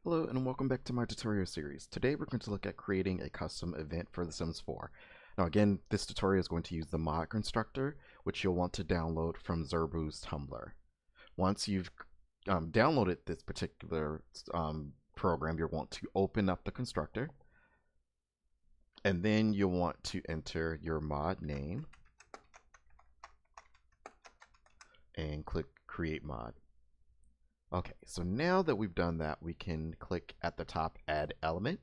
Hello and welcome back to my tutorial series. Today we're going to look at creating a custom event for The Sims 4. Now again, this tutorial is going to use the mod constructor, which you'll want to download from Zerbu's Tumblr. Once you've downloaded this particular program, you'll want to open up the constructor, and then you'll want to enter your mod name and click Create Mod. Okay, so now that we've done that, we can click at the top, Add Element,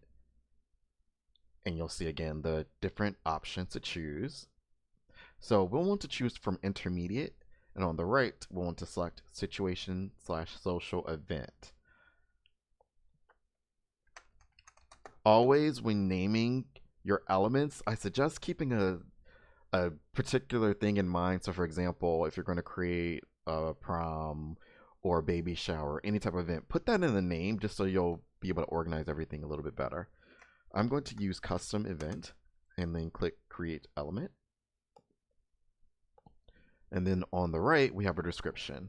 and you'll see again the different options to choose. So we'll want to choose from Intermediate, and on the right, we'll want to select Situation/Social Event. Always, when naming your elements, I suggest keeping a particular thing in mind. So for example, if you're going to create a prom, or a baby shower, any type of event, put that in the name just so you'll be able to organize everything a little bit better. I'm going to use custom event and then click create element. And then on the right, we have a description.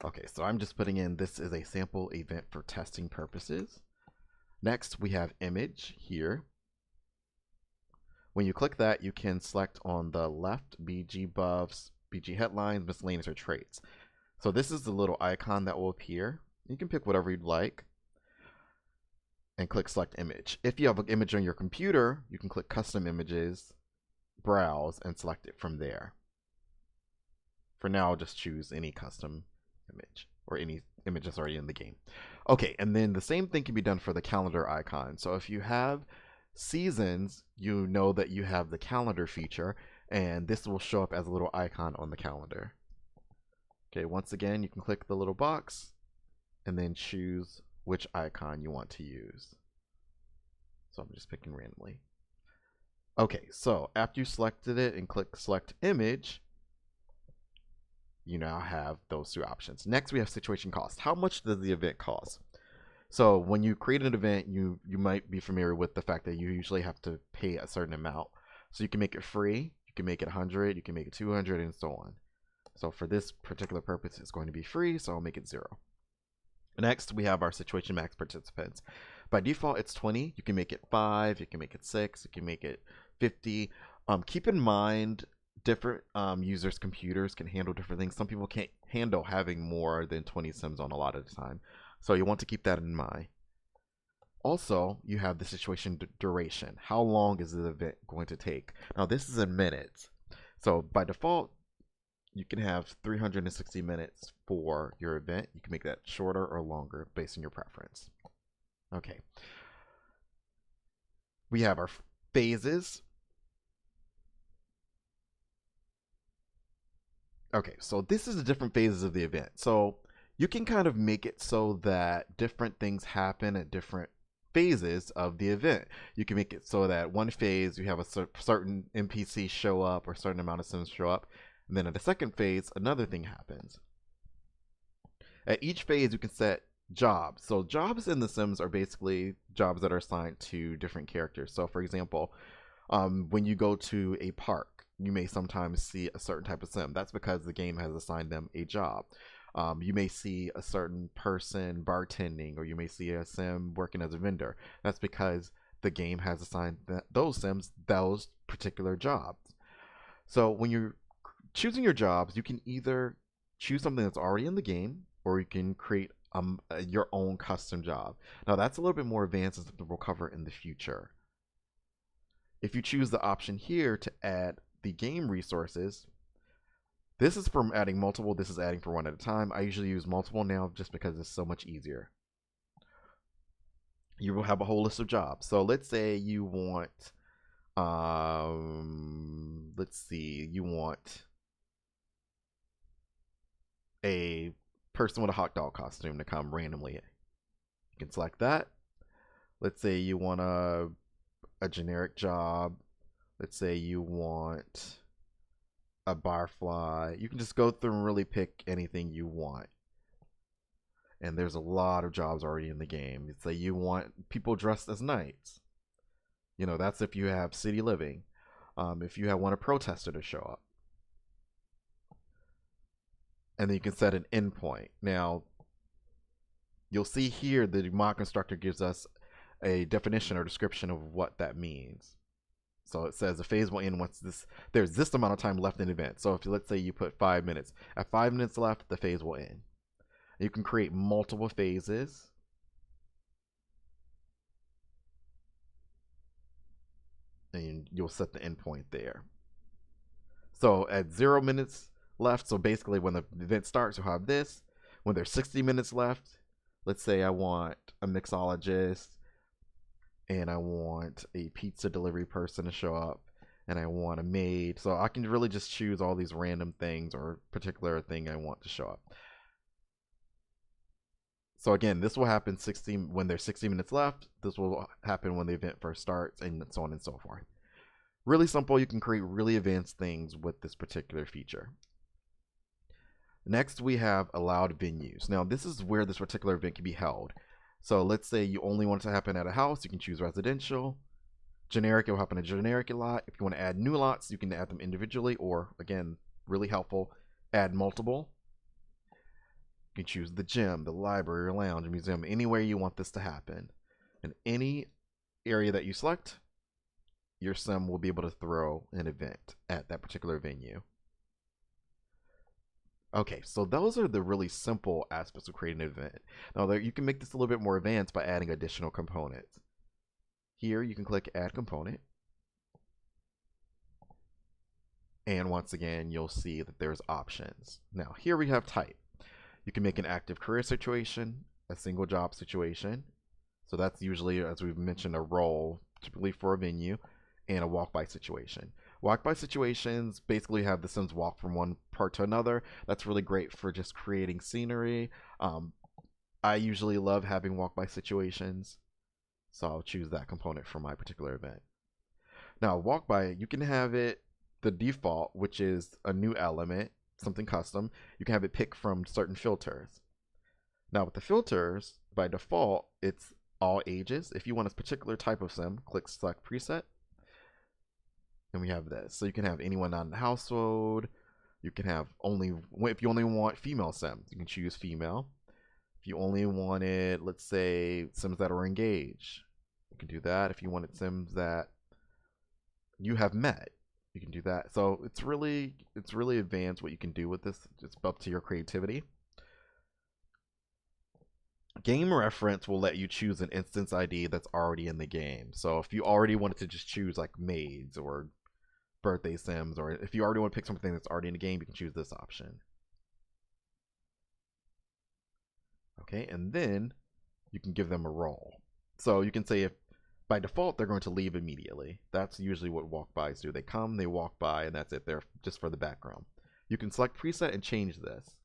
Okay, so I'm just putting in this is a sample event for testing purposes. Next, we have image here. When you click that, you can select on the left BG buffs, BG headlines, miscellaneous, or traits. So this is the little icon that will appear. You can pick whatever you'd like and click select image. If you have an image on your computer, you can click custom images, browse, and select it from there. For now, I'll just choose any custom image or any image that's already in the game. Okay, and then the same thing can be done for the calendar icon. So if you have seasons, you know that you have the calendar feature, and this will show up as a little icon on the calendar. Okay, once again, you can click the little box and then choose which icon you want to use. So I'm just picking randomly. Okay, so after you selected it and click select image, you now have those two options. Next, we have situation cost. How much does the event cost? So when you create an event, you might be familiar with the fact that you usually have to pay a certain amount. So you can make it free, you can make it 100, you can make it 200, and so on. So for this particular purpose, it's going to be free, so I'll make it 0. Next, we have our situation max participants. By default, it's 20. You can make it 5, you can make it 6, you can make it 50. Keep in mind, different users' computers can handle different things. Some people can't handle having more than 20 sims on a lot of the time. So you want to keep that in mind. Also, you have the situation duration. How long is the event going to take? Now, this is in minutes. So by default, you can have 360 minutes for your event. You can make that shorter or longer based on your preference. Okay. We have our phases. Okay, so this is the different phases of the event. So you can kind of make it so that different things happen at different phases of the event. You can make it so that one phase you have a certain NPC show up or a certain amount of sims show up, and then at the second phase another thing happens. At each phase you can set jobs. So jobs in the sims are basically jobs that are assigned to different characters. So for example, when you go to a park, you may sometimes see a certain type of sim. That's because the game has assigned them a job. You may see a certain person bartending, or you may see a sim working as a vendor. That's because the game has assigned those sims those particular jobs. So when you're choosing your jobs, you can either choose something that's already in the game, or you can create your own custom job. Now that's a little bit more advanced and something we'll cover in the future. If you choose the option here to add the game resources, this is from adding multiple, this is adding for one at a time. I usually use multiple now just because it's so much easier. You will have a whole list of jobs. So let's say you want, you want a person with a hot dog costume to come randomly. You can select that. Let's say you want a generic job. Let's say you want a barfly. You can just go through and really pick anything you want. And there's a lot of jobs already in the game. Let's say you want people dressed as knights. You know, that's if you have city living. If you want a protester to show up. and then you can set an endpoint. Now, you'll see here the mod constructor gives us a definition or description of what that means. So it says the phase will end once there's this amount of time left in the event. So if let's say you put 5 minutes, at 5 minutes left, the phase will end. You can create multiple phases. And you'll set the endpoint there. So at 0 minutes left, so basically when the event starts, you'll have this. When there's 60 minutes left, let's say I want a mixologist and I want a pizza delivery person to show up and I want a maid. So I can really just choose all these random things or particular thing I want to show up. So again, this will happen when there's 60 minutes left. This will happen when the event first starts, and so on and so forth. Really simple. You can create really advanced things with this particular feature. Next, we have allowed venues. Now, this is where this particular event can be held. So let's say you only want it to happen at a house. You can choose residential. Generic, it will happen in a generic lot. If you want to add new lots, you can add them individually, or again, really helpful, add multiple. You can choose the gym, the library, or lounge, museum, anywhere you want this to happen. In any area that you select, your sim will be able to throw an event at that particular venue. Okay, so those are the really simple aspects of creating an event. Now, you can make this a little bit more advanced by adding additional components. Here, you can click Add Component. And once again, you'll see that there's options. Now, here we have type. You can make an active career situation, a single job situation. So that's usually, as we've mentioned, a role, typically for a venue, and a walk-by situation. Walk-by situations basically have the Sims walk from one part to another. That's really great for just creating scenery. I usually love having walk-by situations, so I'll choose that component for my particular event. Now, walk-by, you can have it the default, which is a new element, something custom. You can have it pick from certain filters. Now with the filters, by default, it's all ages. If you want a particular type of sim, click select preset. And we have this. So you can have anyone not in the household. You can have if you only want female sims, you can choose female. If you only wanted, let's say, sims that are engaged, you can do that. If you wanted sims that you have met, you can do that. So it's really advanced what you can do with this. It's up to your creativity. Game reference will let you choose an instance ID that's already in the game. So if you already wanted to just choose like maids or birthday sims, or if you already want to pick something that's already in the game, you can choose this option. Okay, and then you can give them a role. So you can say if by default, they're going to leave immediately. That's usually what walk-bys do. They come, they walk by, and that's it. They're just for the background. You can select preset and change this.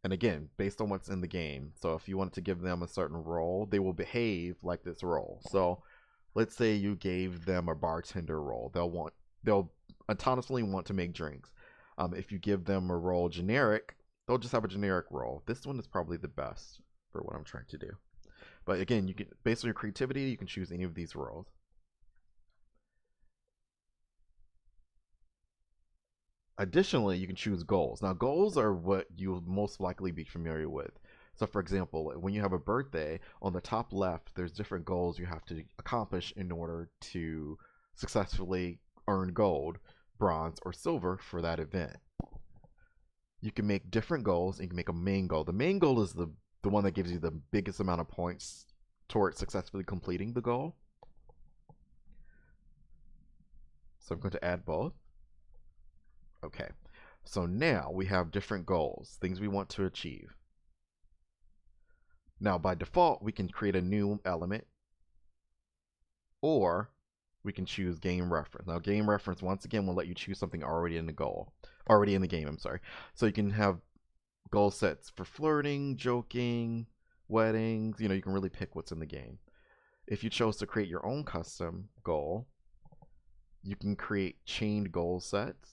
And again, based on what's in the game. So if you wanted to give them a certain role, they will behave like this role. So let's say you gave them a bartender role. They'll autonomously want to make drinks. If you give them a role generic, they'll just have a generic role. This one is probably the best for what I'm trying to do. But again, you can, based on your creativity, you can choose any of these roles. Additionally, you can choose goals. Now, goals are what you'll most likely be familiar with. So for example, when you have a birthday, on the top left, there's different goals you have to accomplish in order to successfully earn gold, bronze, or silver for that event. You can make different goals, and you can make a main goal. The main goal is the one that gives you the biggest amount of points towards successfully completing the goal. So I'm going to add both. Okay, so now we have different goals, things we want to achieve. Now by default, we can create a new element, or we can choose game reference. Now game reference, once again, will let you choose something already in the game, I'm sorry. So you can have goal sets for flirting, joking, weddings. You can really pick what's in the game. If you chose to create your own custom goal, you can create chained goal sets.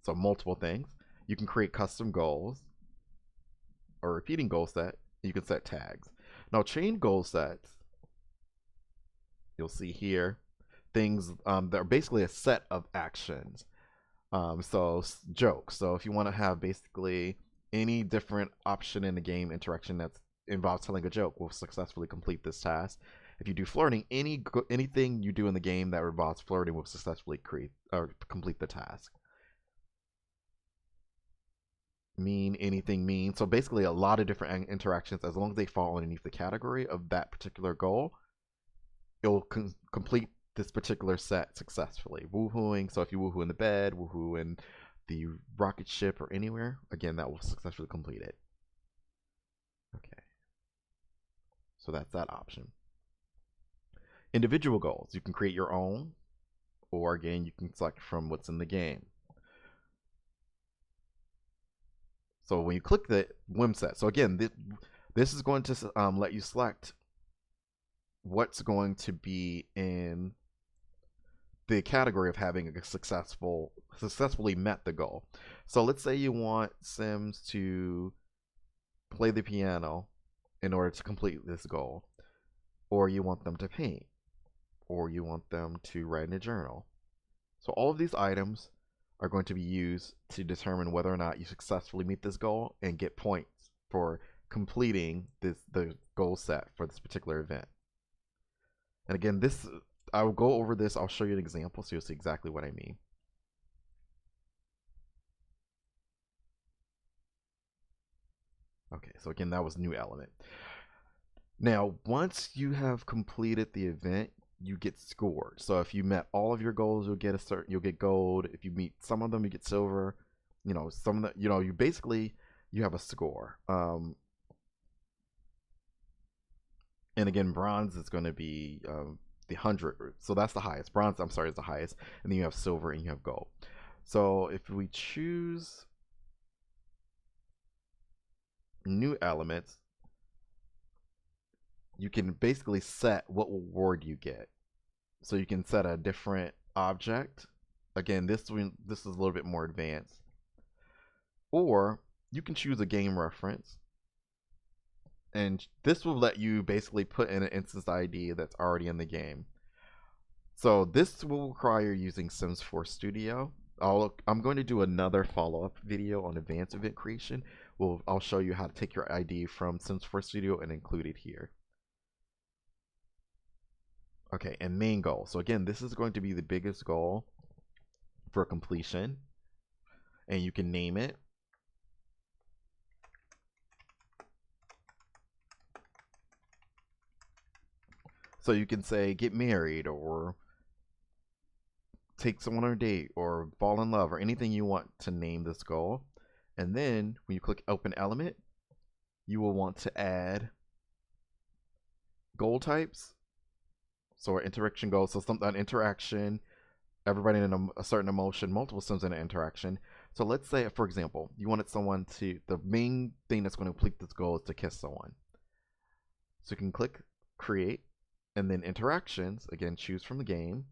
So multiple things. You can create custom goals or repeating goal set. You can set tags. Now chained goal sets, you'll see here, things that are basically a set of actions. Joke. So if you want to have basically any different option in the game interaction that involves telling a joke will successfully complete this task. If you do flirting, anything you do in the game that involves flirting will successfully create or complete the task. Mean, anything mean. So basically a lot of different interactions, as long as they fall underneath the category of that particular goal, it'll complete this particular set successfully. Woohooing, so if you woohoo in the bed, woohoo in the rocket ship or anywhere, again, that will successfully complete it. Okay. So that's that option. Individual goals. You can create your own, or again, you can select from what's in the game. So when you click the whim set, so again, this is going to let you select what's going to be in the category of having a successfully met the goal. So let's say you want Sims to play the piano in order to complete this goal, or you want them to paint, or you want them to write in a journal. So all of these items are going to be used to determine whether or not you successfully meet this goal and get points for completing the goal set for this particular event. And again, I will go over this. I'll show you an example so you'll see exactly what I mean. Okay, so again, that was new element. Now, once you have completed the event, you get scored. So if you met all of your goals, you'll get gold. If you meet some of them, you get silver. You know, some of the, you have a score. And again, bronze is going to be the 100. So that's the highest. Bronze, I'm sorry, is the highest. And then you have silver and you have gold. So if we choose new elements, you can basically set what reward you get. So you can set a different object. Again, this is a little bit more advanced. Or you can choose a game reference. And this will let you basically put in an instance ID that's already in the game. So this will require using Sims 4 Studio. I'm going to do another follow-up video on advanced event creation. I'll show you how to take your ID from Sims 4 Studio and include it here. Okay, and main goal. So again, this is going to be the biggest goal for completion. And you can name it. So you can say get married, or take someone on a date, or fall in love, or anything you want to name this goal. And then when you click open element, you will want to add goal types. So our interaction goals, so an interaction, everybody in a certain emotion, multiple Sims in an interaction. So let's say, for example, you wanted someone the main thing that's going to complete this goal is to kiss someone. So you can click create, and then interactions, again, choose from the game.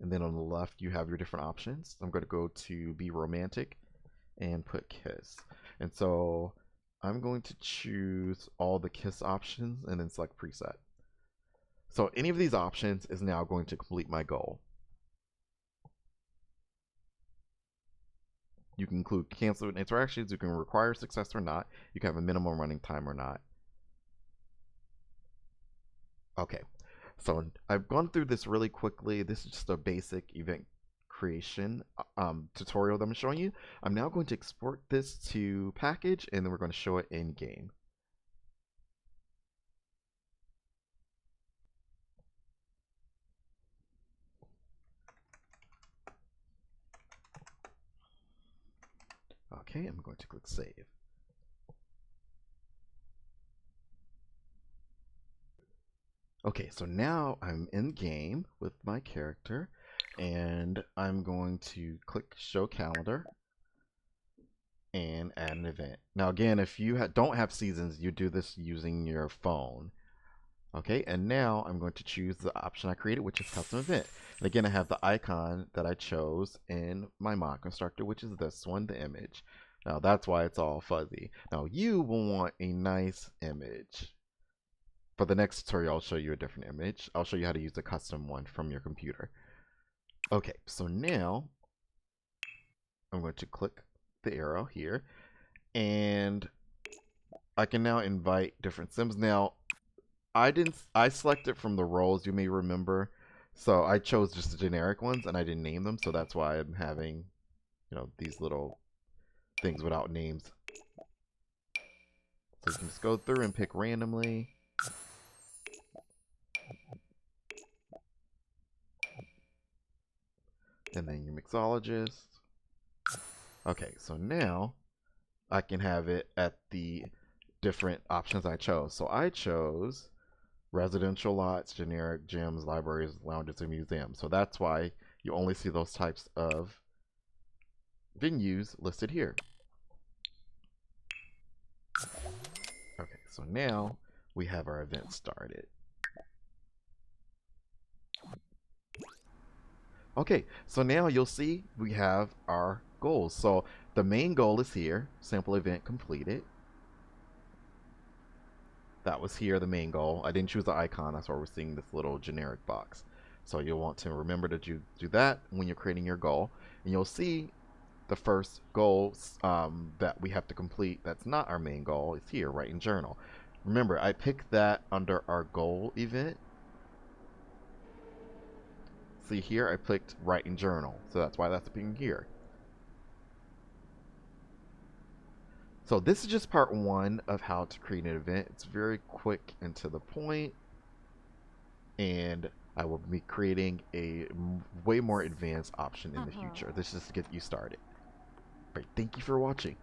And then on the left, you have your different options. I'm going to go to be romantic and put kiss. And so I'm going to choose all the kiss options and then select preset. So any of these options is now going to complete my goal. You can include canceled interactions. You can require success or not. You can have a minimum running time or not. Okay, so I've gone through this really quickly. This is just a basic event creation tutorial that I'm showing you. I'm now going to export this to package, and then we're going to show it in game. Okay, I'm going to click save. Okay, so now I'm in game with my character, and I'm going to click show calendar and add an event. Now again, if you don't have seasons, you do this using your phone. Okay, and now I'm going to choose the option I created, which is custom event. And again, I have the icon that I chose in my mod constructor, which is this one, the image. Now that's why it's all fuzzy. Now you will want a nice image. For the next tutorial, I'll show you a different image. I'll show you how to use a custom one from your computer. Okay, so now I'm going to click the arrow here, and I can now invite different sims. Now, I selected from the roles, you may remember. So I chose just the generic ones and I didn't name them, so that's why I'm having, these little things without names. So you can just go through and pick randomly. And then your mixologist. Okay, so now I can have it at the different options I chose. So I chose residential lots, generic gyms, libraries, lounges, and museums. So that's why you only see those types of venues listed here. Okay, so now we have our event started. Okay, so now you'll see we have our goals. So the main goal is here, sample event completed. That was here, the main goal. I didn't choose the icon, that's why we're seeing this little generic box. So you'll want to remember to do that when you're creating your goal. And you'll see the first goal that we have to complete that's not our main goal is here, write in journal. Remember, I picked that under our goal event. See here, I clicked write in journal. So that's why that's appearing here. So this is just part one of how to create an event. It's very quick and to the point. And I will be creating a way more advanced option in the future. This is to get you started. All right, thank you for watching.